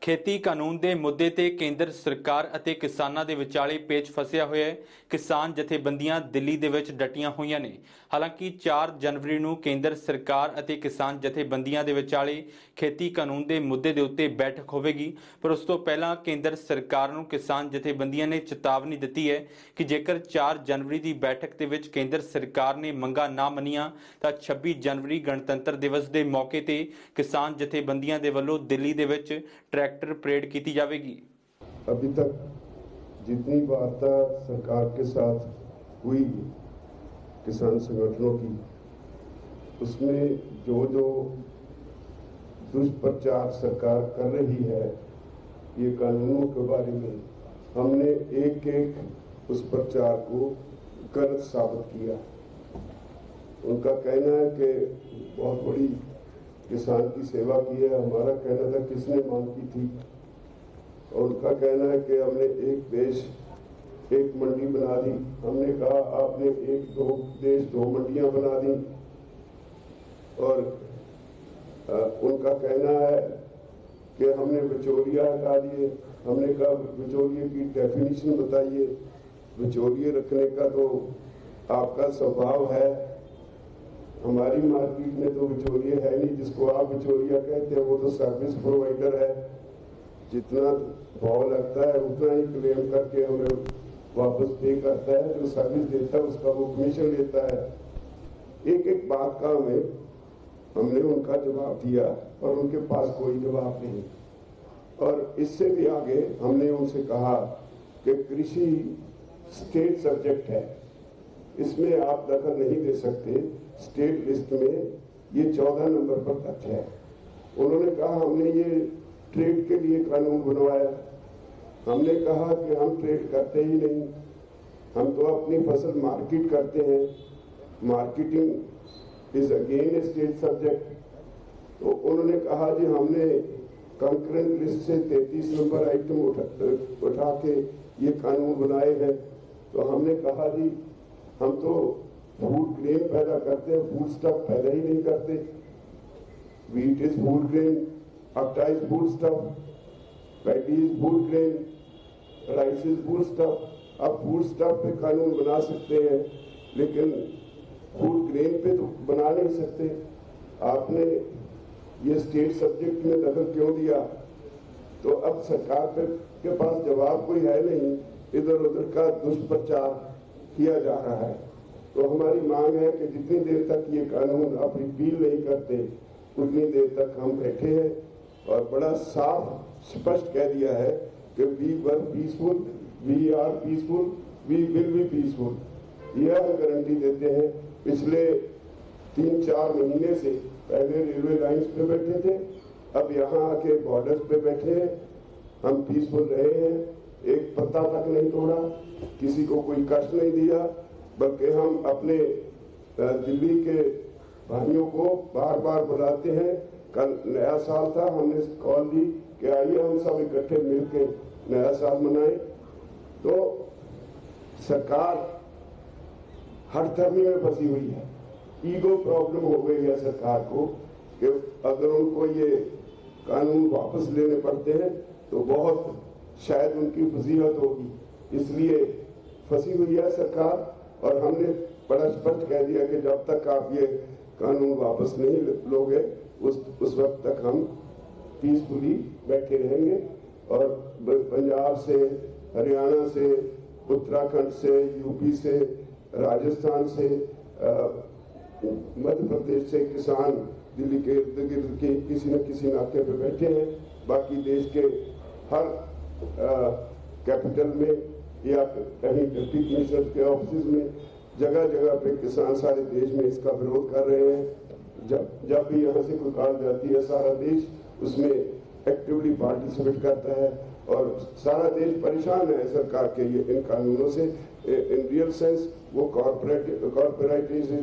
खेती कानून ਦੇ ਮੁੱਦੇ ਤੇ ਕੇਂਦਰ ਸਰਕਾਰ ਅਤੇ ਕਿਸਾਨਾਂ ਦੇ ਵਿਚਾਲੇ ਪੇਚ ਫਸਿਆ ਹੋਇਆ ਹੈ। ਕਿਸਾਨ ਜਥੇਬੰਦੀਆਂ ਦਿੱਲੀ ਦੇ ਵਿੱਚ ਡਟੀਆਂ ਹੋਈਆਂ ਨੇ। ਹਾਲਾਂਕਿ 4 ਜਨਵਰੀ ਨੂੰ ਕੇਂਦਰ ਸਰਕਾਰ ਅਤੇ ਕਿਸਾਨ ਜਥੇਬੰਦੀਆਂ ਦੇ ਵਿਚਾਲੇ खेती कानून ਦੇ ਮੁੱਦੇ ਦੇ ਉੱਤੇ ਬੈਠਕ ਹੋਵੇਗੀ, ਪਰ ਉਸ ਤੋਂ ਪਹਿਲਾਂ ਕੇਂਦਰ ਸਰਕਾਰ ਨੂੰ ਕਿਸਾਨ ਜਥੇਬੰਦੀਆਂ ਨੇ ਚੇਤਾਵਨੀ ਦਿੱਤੀ ਹੈ ਕਿ ਜੇਕਰ 4 ਜਨਵਰੀ ਦੀ ਬੈਠਕ ਦੇ ਵਿੱਚ ਕੇਂਦਰ ਸਰਕਾਰ ਨੇ ਮੰਗਾਂ ਨਾ ਮੰਨੀਆਂ ਤਾਂ 26 ਜਨਵਰੀ ਗਣਤੰਤਰ ਦਿਵਸ ਦੇ ਮੌਕੇ ਤੇ ਕਿਸਾਨ ਜਥੇਬੰਦੀਆਂ ਦੇ ਵੱਲੋਂ ਦਿੱਲੀ ਦੇ ਵਿੱਚ ट्रैक्टर परेड की जाएगी। अभी तक जितनी वार्ता सरकार के साथ हुई किसान संगठनों की, उसमें जो जो दुष्प्रचार सरकार कर रही है ये कानूनों के बारे में, हमने एक एक उस प्रचार को गलत साबित किया। उनका कहना है कि बहुत बड़ी किसान की सेवा की है। हमारा कहना था किसने मांग की थी, और उनका कहना है कि हमने एक देश एक मंडी बना दी। हमने कहा आपने एक दो देश दो मंडियां बना दी। और उनका कहना है कि हमने बिचौलिया हटा दिए। हमने कहा बिचौलिए की डेफिनेशन बताइए। बिचौलिए रखने का तो आपका स्वभाव है, हमारी मार्केट में तो बिचौलिया है नहीं। जिसको आप बिचौलिया कहते हैं वो तो सर्विस प्रोवाइडर है, जितना भाव लगता है उतना ही क्लेम करके हमें वापस पे करता है। जो सर्विस देता है उसका वो कमीशन लेता है। एक एक बात का हमने उनका जवाब दिया और उनके पास कोई जवाब नहीं। और इससे भी आगे हमने उनसे कहा कि कृषि स्टेट सब्जेक्ट है, इसमें आप दखल नहीं दे सकते। स्टेट लिस्ट में ये 14 नंबर पर तथ्य है। उन्होंने कहा हमने ये ट्रेड के लिए कानून बनवाया। हमने कहा कि हम ट्रेड करते ही नहीं, हम तो अपनी फसल मार्केट करते हैं। Marketing is again A state subject. तो उन्होंने कहा जी हमने कंकरेंट लिस्ट से 33 नंबर आइटम उठा के ये कानून बनाए हैं। तो हमने कहा जी हम तो फूड ग्रेन पैदा करते हैं, फूड स्टफ पैदा ही नहीं करते। Wheat is food grain, atta is food stuff, paddy is food grain, rice is food stuff. अब फूड स्टफ पे कानून बना सकते हैं, लेकिन फूड ग्रेन पे तो बना नहीं सकते। आपने ये स्टेट सब्जेक्ट में दखल क्यों दिया? तो अब सरकार के पास जवाब कोई है नहीं, इधर उधर का दुष्प्रचार किया जा रहा है। तो हमारी मांग है कि जितनी देर तक ये कानून आप रिपील नहीं करते उतनी देर तक हम बैठे हैं। और बड़ा साफ स्पष्ट कह दिया है कि we were peaceful, we are peaceful, we will be peaceful. यह हम गारंटी देते हैं। पिछले 3-4 महीने से पहले रेलवे लाइंस पे बैठे थे, अब यहाँ आके बॉर्डर्स पे बैठे हैं। हम पीसफुल रहे हैं, एक पत्ता तक नहीं तोड़ा, किसी को कोई कष्ट नहीं दिया, बल्कि हम अपने दिल्ली के भाइयों को बार बार बुलाते हैं। कल नया साल था, हमने कॉल दी कि आइए हम सब इकट्ठे मिलकर नया साल मनाएं। तो सरकार हर धर्मी में फंसी हुई है। ईगो प्रॉब्लम हो गई है सरकार को कि अगर उनको ये कानून वापस लेने पड़ते हैं तो बहुत शायद उनकी फजीहत होगी, इसलिए फंसी हुई है सरकार। और हमने बड़ा स्पष्ट कह दिया कि जब तक आप ये कानून वापस नहीं लोगे उस वक्त तक हम पीसफुली बैठे रहेंगे। और पंजाब से, हरियाणा से, उत्तराखंड से, यूपी से, राजस्थान से, मध्य प्रदेश से किसान दिल्ली के इर्द गिर्द के किसी न किसी नाके पे बैठे हैं। बाकी देश के हर कैपिटल में या कहीं डिप्टी कमिश्नर के ऑफिस में जगह जगह पे किसान सारे देश में इसका विरोध कर रहे हैं। जब भी यहाँ से कोई कॉल जाती है सारा देश उसमें एक्टिवली पार्टिसिपेट करता है। और सारा देश परेशान है सरकार के ये इन कानूनों से। इन रियल सेंस वो कॉर्पोरेटाइजेशन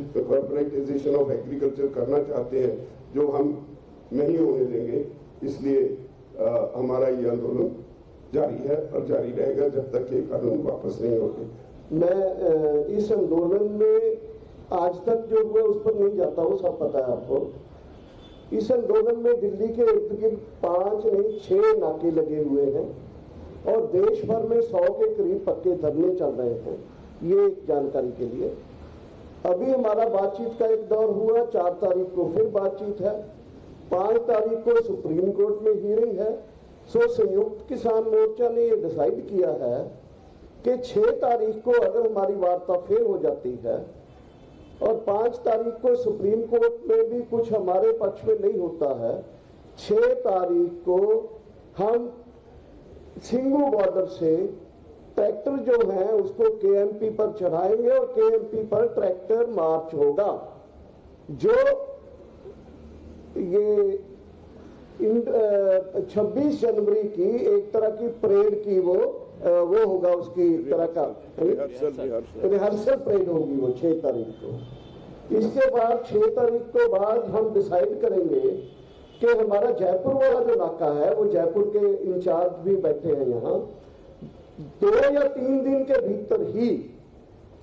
ऑफ एग्रीकल्चर करना चाहते हैं, जो हम नहीं होने देंगे। इसलिए हमारा ये आंदोलन जारी है और जारी रहेगा जब तक ये कानून वापस नहीं होते। मैं इस आंदोलन में आज तक जो हुआ उस पर नहीं जाता हूँ, सब पता है आपको। इस आंदोलन में दिल्ली के इर्द गिर्द 5 नहीं 6 नाके लगे हुए हैं और देश भर में 100 के करीब पक्के धरने चल रहे हैं। ये एक जानकारी के लिए। अभी हमारा बातचीत का एक दौर हुआ, 4 तारीख को फिर बातचीत है, 5 तारीख को सुप्रीम कोर्ट में हियरिंग है। सो संयुक्त किसान मोर्चा ने ये डिसाइड किया है कि 6 तारीख को अगर हमारी वार्ता फेल हो जाती है और 5 तारीख को सुप्रीम कोर्ट में भी कुछ हमारे पक्ष में नहीं होता है, 6 तारीख को हम सिंगू बॉर्डर से ट्रैक्टर जो है उसको केएमपी पर चढ़ाएंगे और केएमपी पर ट्रैक्टर मार्च होगा। जो ये 26 जनवरी की एक तरह की परेड की वो होगा, उसकी तरह का रिहर्सल परेड होगी वो 6 तारीख को। इसके बाद 6 तारीख को बाद हम डिसाइड करेंगे कि हमारा जयपुर वाला जो नाका है, वो जयपुर के इंचार्ज भी बैठे हैं यहाँ, 2 या 3 दिन के भीतर ही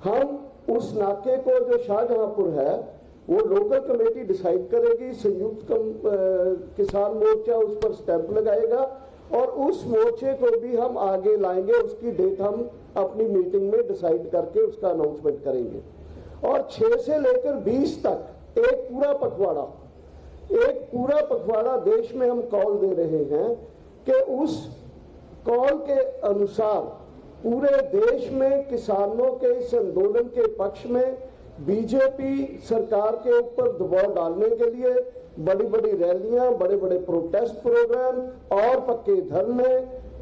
हम उस नाके को जो शाहजहांपुर है वो लोकल कमेटी डिसाइड करेगी, संयुक्त किसान मोर्चा उस पर स्टैंप लगाएगा और उस मोर्चे को भी हम आगे लाएंगे। उसकी डेट हम अपनी मीटिंग में डिसाइड करके उसका अनाउंसमेंट करेंगे। और 6 से लेकर 20 तक एक पूरा पखवाड़ा देश में हम कॉल दे रहे हैं कि उस कॉल के अनुसार पूरे देश में किसानों के इस आंदोलन के पक्ष में बीजेपी सरकार के ऊपर दबाव डालने के लिए बड़ी बड़ी रैलियां, बड़े बड़े प्रोटेस्ट प्रोग्राम और पक्के धरने,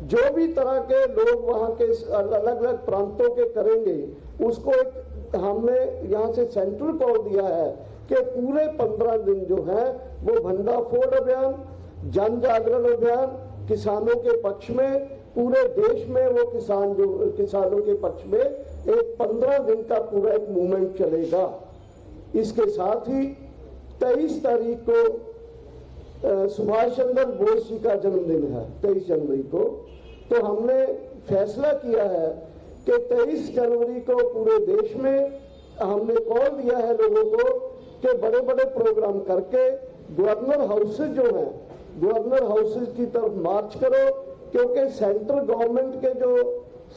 जो भी तरह के लोग वहां के अलग अलग प्रांतों के करेंगे, उसको एक हमने यहाँ से सेंट्रल कॉल दिया है कि पूरे 15 दिन जो है वो भंडाफोड़ अभियान, जन जागरण अभियान किसानों के पक्ष में, पूरे देश में वो किसानों के पक्ष में एक 15 दिन का पूरा एक मूवमेंट चलेगा। इसके साथ ही 23 तारीख को सुभाष चंद्र बोस जी का जन्मदिन है, 23 जनवरी को। तो हमने फैसला किया है कि 23 जनवरी को पूरे देश में हमने कॉल दिया है लोगों को कि बड़े बड़े प्रोग्राम करके गवर्नर हाउसेज जो है, गवर्नर हाउसेज की तरफ मार्च करो, क्योंकि सेंट्रल गवर्नमेंट के जो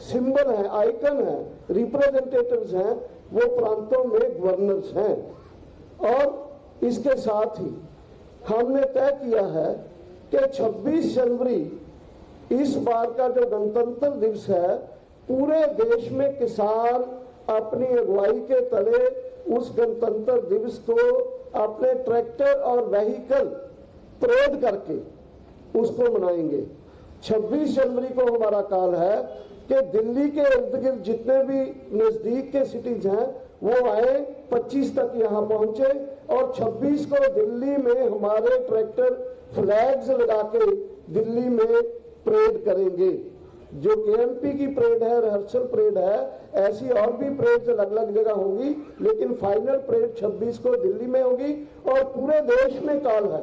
सिंबल है, आइकन है, रिप्रेजेंटेटिव्स हैं, वो प्रांतों में गवर्नर्स हैं। और इसके साथ ही हमने तय किया है कि 26 जनवरी इस बार का जो गणतंत्र दिवस है, पूरे देश में किसान अपनी अगुवाई के तले उस गणतंत्र दिवस को अपने ट्रैक्टर और व्हीकल परेड करके उसको मनाएंगे। 26 जनवरी को हमारा कॉल है कि दिल्ली के इर्द गिर्द जितने भी नजदीक के सिटीज हैं वो आए, 25 तक यहाँ पहुंचे और 26 को दिल्ली में हमारे ट्रैक्टर फ्लैग्स लगा के दिल्ली में परेड करेंगे। जो केएमपी की परेड है, रिहर्सल परेड है, ऐसी और भी परेड अलग अलग जगह होंगी, लेकिन फाइनल परेड 26 को दिल्ली में होगी। और पूरे देश में कॉल है,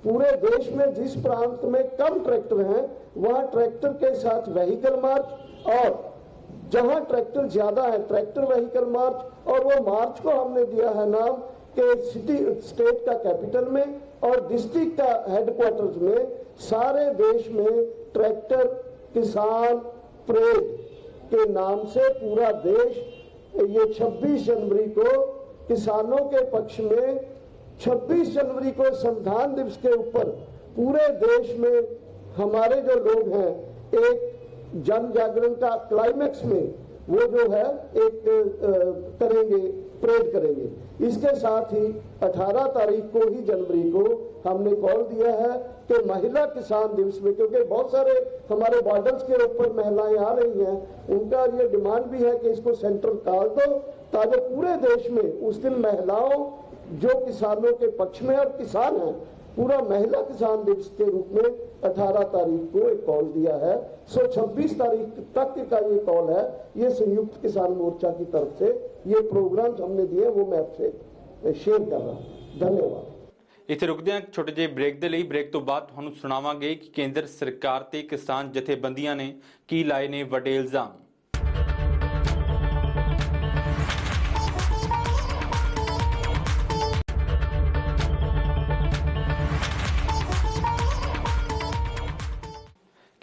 पूरे देश में जिस प्रांत में कम ट्रैक्टर हैं वहां ट्रैक्टर के साथ व्हीकल मार्च, और जहां ट्रैक्टर ज्यादा है ट्रैक्टर व्हीकल मार्च। और वो मार्च को हमने दिया है नाम कि सिटी स्टेट का कैपिटल में और डिस्ट्रिक्ट का हेडक्वार्टर्स में सारे देश में ट्रैक्टर किसान परेड के नाम से पूरा देश ये 26 जनवरी को किसानों के पक्ष में, 26 जनवरी को संविधान दिवस के ऊपर पूरे देश में हमारे जो लोग हैं एक जन जागरण का क्लाइमेक्स में वो जो है एक करेंगे, परेड करेंगे। इसके साथ ही 18 तारीख को ही जनवरी को हमने कॉल दिया है कि महिला किसान दिवस में, क्योंकि बहुत सारे हमारे बॉर्डर्स के ऊपर महिलाएं आ रही हैं, उनका ये डिमांड भी है कि इसको सेंट्रल कॉल दो ताकि पूरे देश में उस दिन महिलाओं जो किसानों के पक्ष में और किसान हैं, पूरा महिला किसान दिवस के रूप में 18 तारीख को एक कॉल दिया है। सो 26 तारीख तक का ये कॉल है, ये संयुक्त किसान मोर्चा की तरफ से ये प्रोग्राम्स हमने दिए, वो मैं आपसे शेयर कर रहा हूँ। धन्यवाद। ਇੱਥੇ ਰੁਕਦੇ ਹਾਂ ਛੋਟੇ ਜਿਹੇ ਬ੍ਰੇਕ ਦੇ ਲਈ। ਬ੍ਰੇਕ ਤੋਂ ਬਾਅਦ ਤੁਹਾਨੂੰ ਸੁਣਾਵਾਂਗੇ ਕਿ ਕੇਂਦਰ ਸਰਕਾਰ ਤੇ ਕਿਸਾਨ ਜਥੇਬੰਦੀਆਂ ਨੇ ਕੀ ਲਾਏ ਨੇ ਵੱਡੇ ਇਲਜ਼ਾਮ।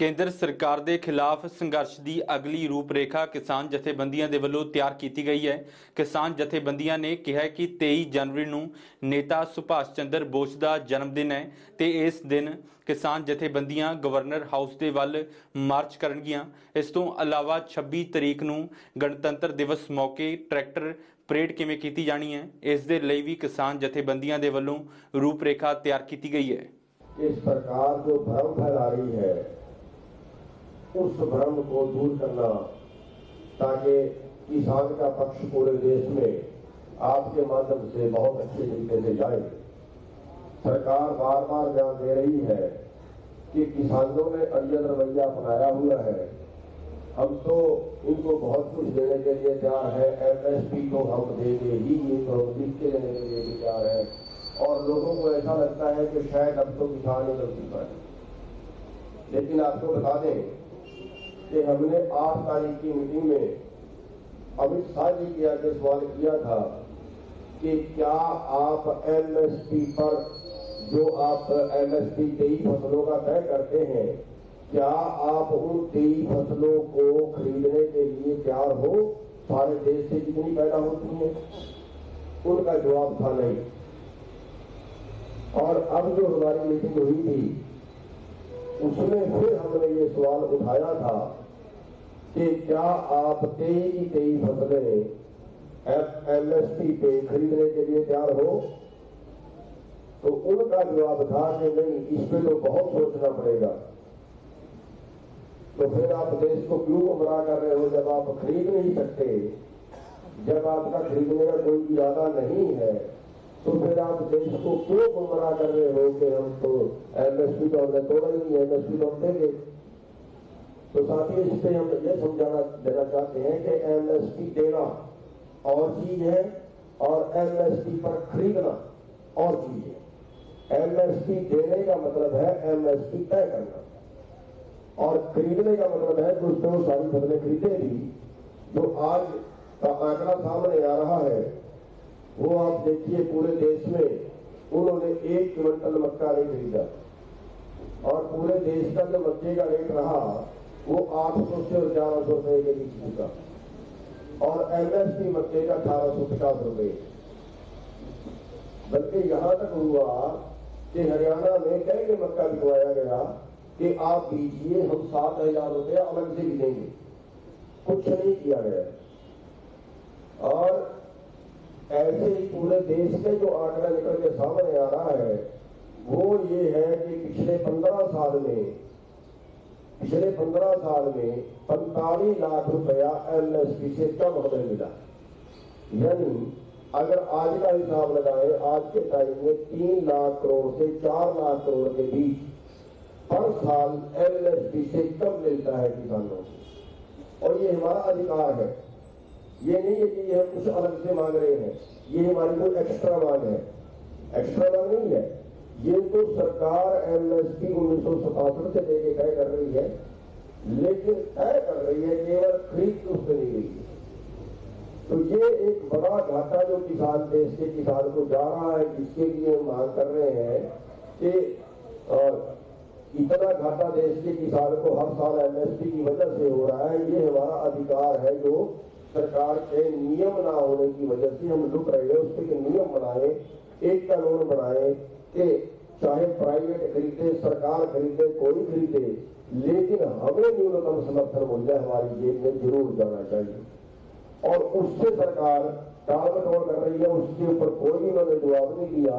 ਕੇਂਦਰ ਸਰਕਾਰ ਦੇ ਖਿਲਾਫ ਸੰਘਰਸ਼ ਦੀ ਅਗਲੀ ਰੂਪਰੇਖਾ ਕਿਸਾਨ ਜਥੇਬੰਦੀਆਂ ਦੇ ਵੱਲੋਂ ਤਿਆਰ ਕੀਤੀ ਗਈ ਹੈ। ਕਿਸਾਨ ਜਥੇਬੰਦੀਆਂ ਨੇ ਕਿਹਾ ਕਿ 23 ਜਨਵਰੀ ਨੂੰ ਨੇਤਾ ਸੁਭਾਸ਼ ਚੰਦਰ ਬੋਸ ਦਾ ਜਨਮ ਦਿਨ ਹੈ ਤੇ ਇਸ ਦਿਨ ਕਿਸਾਨ ਜਥੇਬੰਦੀਆਂ ਗਵਰਨਰ ਹਾਊਸ ਦੇ ਵੱਲ ਮਾਰਚ ਕਰਨਗੀਆਂ। ਇਸ ਤੋਂ ਇਲਾਵਾ 26 ਤਰੀਕ ਨੂੰ ਗਣਤੰਤਰ ਦਿਵਸ ਮੌਕੇ ਟਰੈਕਟਰ ਪਰੇਡ ਕਿਵੇਂ ਕੀਤੀ ਜਾਣੀ ਹੈ, ਇਸ ਦੇ ਲਈ ਵੀ ਕਿਸਾਨ ਜਥੇਬੰਦੀਆਂ ਦੇ ਵੱਲੋਂ ਰੂਪਰੇਖਾ ਤਿਆਰ ਕੀਤੀ गई है। इस सरकार जो भ्रम फैला रही है उस भ्रम को दूर करना, ताकि किसान का पक्ष पूरे देश में आपके माध्यम से बहुत अच्छे तरीके से जाए। सरकार बार बार ध्यान दे रही है कि किसानों ने अड़ियल रवैया अपनाया हुआ है। हम तो इनको बहुत कुछ देने के लिए तैयार है, MSP को हम देंगे ही, ये तो हम लिख के देने के लिए तैयार है। और लोगों को ऐसा लगता है कि शायद अब तो किसान ही गलती पर है। लेकिन आपको बता दें कि हमने 8 तारीख की मीटिंग में अमित शाह जी के आगे सवाल किया था कि क्या आप MSP पर जो आप MSP 23 फसलों का तय करते हैं, क्या आप उन 23 फसलों को खरीदने के लिए तैयार हो सारे देश से जितनी पैदा होती है? उनका जवाब था नहीं। और अब जो हमारी मीटिंग हुई थी उसमें फिर हमने ये सवाल उठाया था कि क्या आप 23 की 23 फसलें MSP पे खरीदने के लिए तैयार हो? तो उनका जवाब था कि नहीं, इस पे तो बहुत सोचना पड़ेगा। तो फिर आप देश को क्यों गुमराह कर रहे हो जब आप खरीद नहीं सकते, जब आपका खरीदने का कोई इरादा नहीं है, तो फिर आप देश को क्यों गुमराह कर रहे हो कि हम तो MSP तो हमने तोड़ा ही नहीं, MSP तो हम देंगे। तो साथ ही इससे हम ये समझाना देना चाहते हैं कि MSP देना और चीज है और MSP पर खरीदना और चीज है। MSP देने का मतलब है MSP तय करना, और खरीदने का मतलब है कुछ तो सारी फसलें खरीदेगी। जो आज का आंकड़ा सामने आ रहा है वो आप देखिए, पूरे देश में उन्होंने 1 क्विंटल मक्का नहीं खरीदा, और पूरे देश का जो मक्के का रेट रहा वो 800 से 1100 रुपए के बीच बिका, और MSP मक्के का 1850 रुपए। बल्कि यहां तक हुआ कि हरियाणा में कह के मक्का बिकवाया गया कि आप बीजिए, हम 7000 रुपया अलग से भी देंगे। कुछ नहीं किया गया। और ऐसे ही पूरे देश में जो आंकड़ा निकल के सामने आ रहा है वो ये है कि पिछले 15 साल में 45 लाख रुपया MSP से कम हमें मिला। यानी अगर आज का हिसाब लगाएं, आज के टाइम में 3 लाख करोड़ से 4 लाख करोड़ के बीच हर साल MSP से कम मिलता है किसानों को, और ये हमारा अधिकार है। ये नहीं है कि ये हम कुछ अलग से मांग रहे हैं, ये हमारी कोई एक्स्ट्रा मांग है, एक्स्ट्रा मांग नहीं है। ये तो सरकार MSP 1967 से लेके तय कर रही है, लेकिन तय कर रही है, केवल खरीद उससे नहीं रही है। तो ये एक बड़ा घाटा जो किसान देश के किसान को जा रहा है, जिसके लिए हम मांग कर रहे हैं कि इतना घाटा देश के किसान को हर साल MSP की वजह से हो रहा है। ये हमारा अधिकार है जो सरकार के नियम ना होने की वजह से हम लुट रहे हैं। उसके नियम बनाए, एक कानून बनाए कि चाहे प्राइवेट खरीदे, सरकार खरीदे, कोई खरीदे, लेकिन हमें न्यूनतम समर्थन मूल्य हमारी जेब में जरूर जाना चाहिए। और उससे सरकार टाल मटोल कर रही है, उसके ऊपर कोई उन्होंने जवाब नहीं दिया।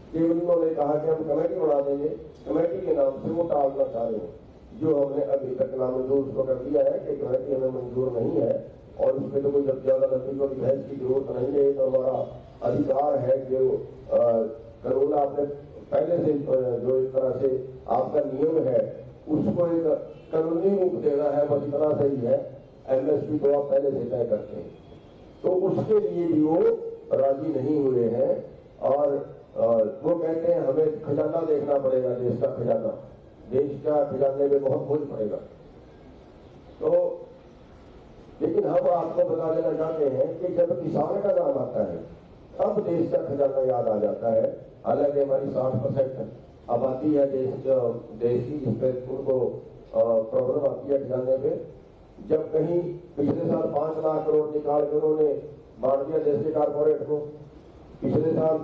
केवल उन्होंने कहा कि हम कमेटी बना देंगे, कमेटी के नाम से वो टालना चाह रहे हैं। जो हमने अभी तक नामंजूर उसको कर दिया है कि कमेटी हमें मंजूर नहीं है, और उसमें तो कोई ज्यादा लंबी कोई बहस की जरूरत नहीं है। तो हमारा अधिकार है जो कानून आपने पहले से जो इस तरह से आपका नियम है उसको एक कानूनी रूप देना है, बस इतना सही है। MSP को आप पहले से तय करते हैं, तो उसके लिए भी वो राजी नहीं हुए हैं। और वो कहते हैं हमें खजाना देखना पड़ेगा, देश का खजाना, देश का खजाने में बहुत बोझ पड़ेगा। तो लेकिन हम आपको बता देना चाहते हैं कि जब किसान का नाम आता है तब देश का खजाना याद आ जाता है। हालांकि हमारी 60% आबादी है देश की, जिस पे उनको प्रॉब्लम आती है खजाने पे। जब कहीं पिछले साल 5 लाख करोड़ निकाल के उन्होंने बांट दिया देश के कारपोरेट को पिछले साल,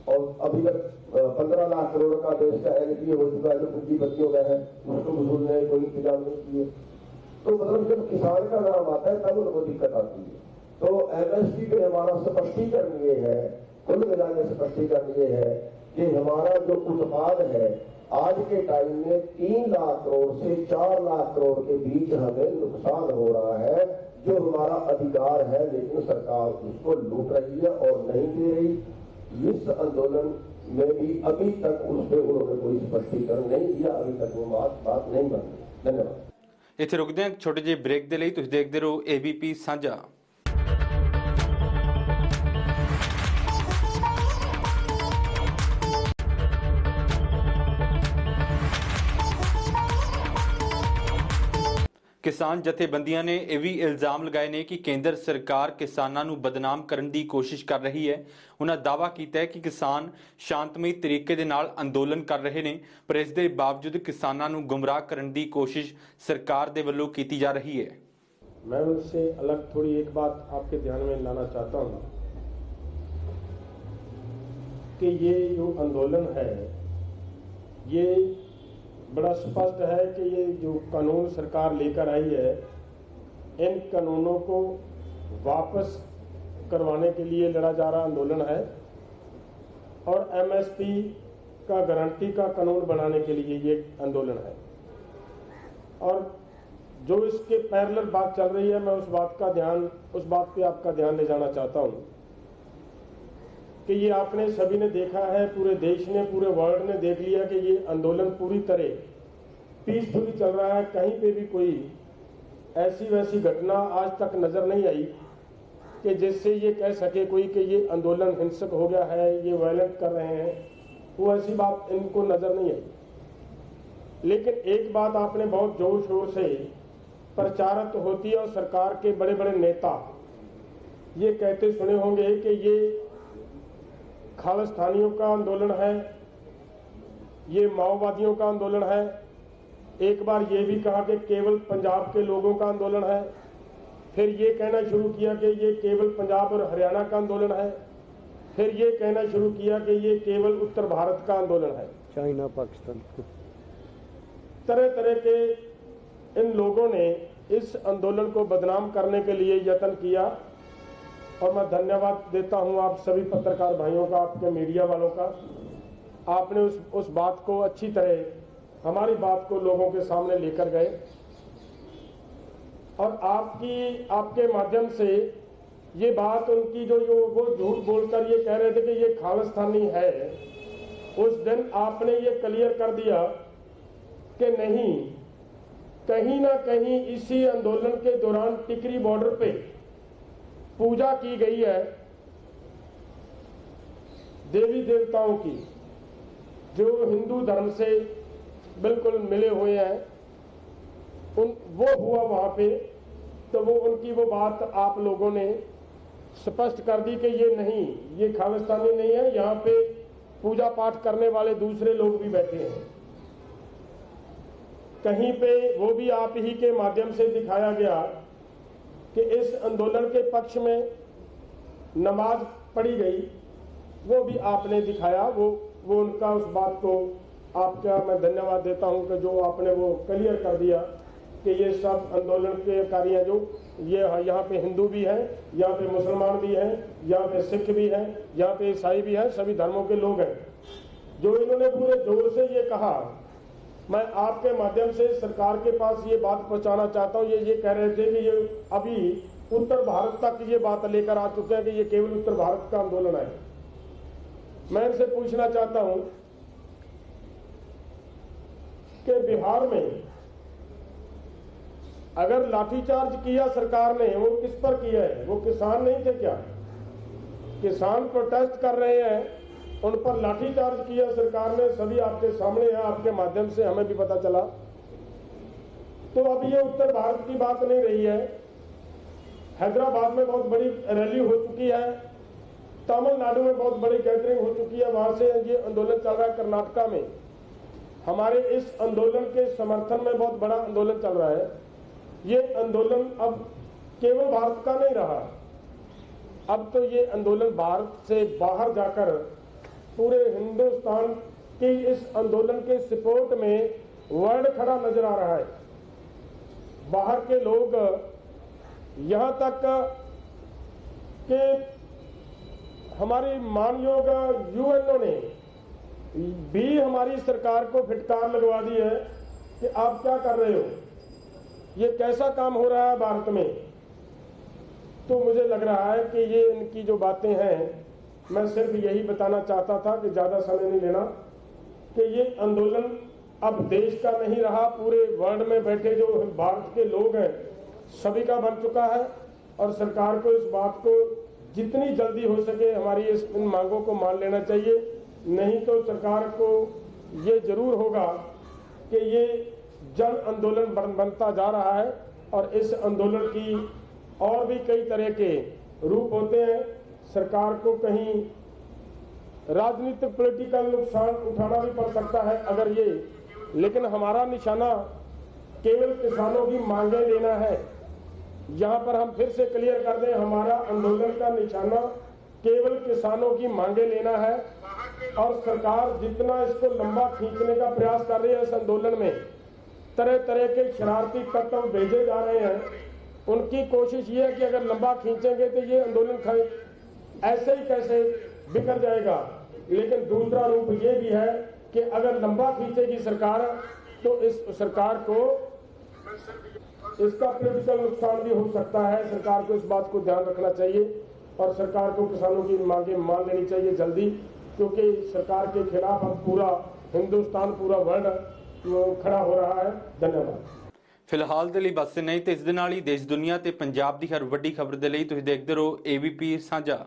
और अभी तक 15 लाख करोड़ का देश का एनपीए हो चुका है जो पूंजीपतियों का है, उसको वसूलने कोई इंतजाम नहीं किए। तो मतलब जब किसान का नाम आता है तब उनको दिक्कत आती है। तो एमएसपी पे हमारा स्पष्टीकरण ये है, कुल मिला के स्पष्टीकरण ये है कि हमारा जो उत्पाद है आज के टाइम में 3 लाख करोड़ से 4 लाख करोड़ के बीच हमें नुकसान हो रहा है, जो हमारा अधिकार है, लेकिन सरकार उसको लूट रही है और नहीं दे रही। इस आंदोलन में भी अभी तक उस पर उन्होंने कोई स्पष्टीकरण नहीं दिया, अभी तक वो बात नहीं बनी। धन्यवाद। ਇੱਥੇ ਰੁਕਦੇ ਹਾਂ ਛੋਟੇ ਜਿਹੇ ਬ੍ਰੇਕ ਦੇ ਲਈ। ਤੁਸੀਂ ਦੇਖਦੇ ਰਹੋ ABP ਸਾਂਝਾ। किसान जथेबंदियां ने यह भी इल्जाम लगाए ने कि केंद्र सरकार किसानों को बदनाम करने की कोशिश कर रही है। उन्होंने दावा किया है कि किसान शांतमई तरीके दे नाल अंदोलन कर रहे हैं, पर इस दे बावजूद किसानों को गुमराह करने की कोशिश सरकार दे वल्लों की जा रही है। मैं उससे अलग थोड़ी एक बात आपके ध्यान में लाना चाहता हूं कि ये जो आंदोलन है ये बड़ा स्पष्ट है कि ये जो कानून सरकार लेकर आई है, इन कानूनों को वापस करवाने के लिए लड़ा जा रहा आंदोलन है और एमएसपी का गारंटी का कानून बनाने के लिए ये आंदोलन है। और जो इसके पैरेलल बात चल रही है, मैं उस बात पे आपका ध्यान ले जाना चाहता हूं कि ये आपने सभी ने देखा है, पूरे देश ने, पूरे वर्ल्ड ने देख लिया कि ये आंदोलन पूरी तरह पीसफुली चल रहा है। कहीं पे भी कोई ऐसी वैसी घटना आज तक नजर नहीं आई कि जिससे ये कह सके कोई कि ये आंदोलन हिंसक हो गया है, ये वायलेंट कर रहे हैं, वो ऐसी बात इनको नजर नहीं आई। लेकिन एक बात आपने बहुत जोर शोर से प्रचारित होती है और सरकार के बड़े बड़े नेता ये कहते सुने होंगे कि ये खालिस्तानियों का आंदोलन है, ये माओवादियों का आंदोलन है। एक बार ये भी कहा कि केवल पंजाब के लोगों का आंदोलन है, फिर ये कहना शुरू किया कि ये केवल पंजाब और हरियाणा का आंदोलन है, फिर ये कहना शुरू किया कि ये केवल उत्तर भारत का आंदोलन है, चाइना पाकिस्तान। तरह तरह के इन लोगों ने इस आंदोलन को बदनाम करने के लिए यत्न किया। और मैं धन्यवाद देता हूं आप सभी पत्रकार भाइयों का, आपके मीडिया वालों का। आपने उस बात को अच्छी तरह, हमारी बात को लोगों के सामने लेकर गए और आपके माध्यम से ये बात उनकी जो वो झूठ बोलकर ये कह रहे थे कि ये खालिस्तानी है, उस दिन आपने ये क्लियर कर दिया कि नहीं, कहीं ना कहीं इसी आंदोलन के दौरान टिकरी बॉर्डर पे पूजा की गई है देवी देवताओं की, जो हिंदू धर्म से बिल्कुल मिले हुए हैं। वो हुआ वहां पे, तो वो उनकी वो बात आप लोगों ने स्पष्ट कर दी कि ये नहीं, ये खालिस्तानी नहीं है, यहाँ पे पूजा पाठ करने वाले दूसरे लोग भी बैठे हैं। कहीं पे वो भी आप ही के माध्यम से दिखाया गया कि इस आंदोलन के पक्ष में नमाज पढ़ी गई, वो भी आपने दिखाया। वो उनका उस बात को आपका मैं धन्यवाद देता हूं कि जो आपने वो क्लियर कर दिया कि ये सब आंदोलन के कार्य जो ये यहाँ पे हिंदू भी हैं, यहाँ पे मुसलमान भी हैं, यहाँ पे सिख भी हैं, यहाँ पे ईसाई भी हैं, सभी धर्मों के लोग हैं। जो इन्होंने पूरे जोर से ये कहा, मैं आपके माध्यम से सरकार के पास ये बात पहुंचाना चाहता हूं। ये कह रहे थे कि ये अभी उत्तर भारत तक ये बात लेकर आ चुके हैं कि ये केवल उत्तर भारत का आंदोलन है। मैं इनसे पूछना चाहता हूं कि बिहार में अगर लाठीचार्ज किया सरकार ने, वो किस पर किया है? वो किसान नहीं थे क्या? किसान प्रोटेस्ट कर रहे हैं, उन पर लाठीचार्ज किया सरकार ने, सभी आपके सामने है, आपके माध्यम से हमें भी पता चला। तो अब ये उत्तर भारत की बात नहीं रही है। हैदराबाद में बहुत बड़ी रैली हो चुकी है, तमिलनाडु में बहुत बड़ी गैदरिंग हो चुकी है, वहां से ये आंदोलन चल रहा है। कर्नाटका में हमारे इस आंदोलन के समर्थन में बहुत बड़ा आंदोलन चल रहा है। ये आंदोलन अब केवल भारत का नहीं रहा, अब तो ये आंदोलन भारत से बाहर जाकर पूरे हिंदुस्तान की इस आंदोलन के सपोर्ट में वर्ल्ड खड़ा नजर आ रहा है। बाहर के लोग यहां तक कि हमारी मानयोग यूएनओ ने भी हमारी सरकार को फिटकार लगवा दी है कि आप क्या कर रहे हो, ये कैसा काम हो रहा है भारत में। तो मुझे लग रहा है कि ये इनकी जो बातें हैं, मैं सिर्फ यही बताना चाहता था कि ज्यादा समय नहीं लेना, कि ये आंदोलन अब देश का नहीं रहा, पूरे वर्ल्ड में बैठे जो भारत के लोग हैं सभी का बन चुका है। और सरकार को इस बात को जितनी जल्दी हो सके हमारी इन मांगों को मान लेना चाहिए, नहीं तो सरकार को ये जरूर होगा कि ये जन आंदोलन बनता जा रहा है और इस आंदोलन की और भी कई तरह के रूप होते हैं। सरकार को कहीं राजनीतिक पॉलिटिकल नुकसान उठाना भी पड़ सकता है अगर ये, लेकिन हमारा निशाना केवल किसानों की मांगे लेना है। यहां पर हम फिर से क्लियर कर दें, हमारा आंदोलन का निशाना केवल किसानों की मांगे लेना है। और सरकार जितना इसको लंबा खींचने का प्रयास कर रही है, इस आंदोलन में तरह तरह के शरारती तत्व भेजे जा रहे हैं, उनकी कोशिश ये है कि अगर लंबा खींचेंगे तो ये आंदोलन ऐसे ही कैसे बिखर जाएगा। लेकिन दूसरा रूप ये भी है कि अगर लंबा खींचेगी सरकार तो इस सरकार को इसका पॉलिटिकल नुकसान भी हो सकता है। सरकार को इस बात को ध्यान रखना चाहिए और सरकार को किसानों की मांगे मान लेनी चाहिए जल्दी, क्योंकि सरकार के खिलाफ अब पूरा हिंदुस्तान, पूरा वर्ल्ड खड़ा हो रहा है। धन्यवाद। फिलहाल ਦੇ ਲਈ ਬਸ ਨਹੀਂ ਤੇ ਇਸ ਦੇ ਨਾਲ ਹੀ ਦੇਸ਼ ਦੁਨੀਆ ਤੇ ਪੰਜਾਬ ਦੀ ਹਰ ਵੱਡੀ ਖਬਰ ਦੇ ਲਈ ਤੁਸੀਂ ਦੇਖਦੇ ਰਹੋ ABP ਸਾਂਝਾ।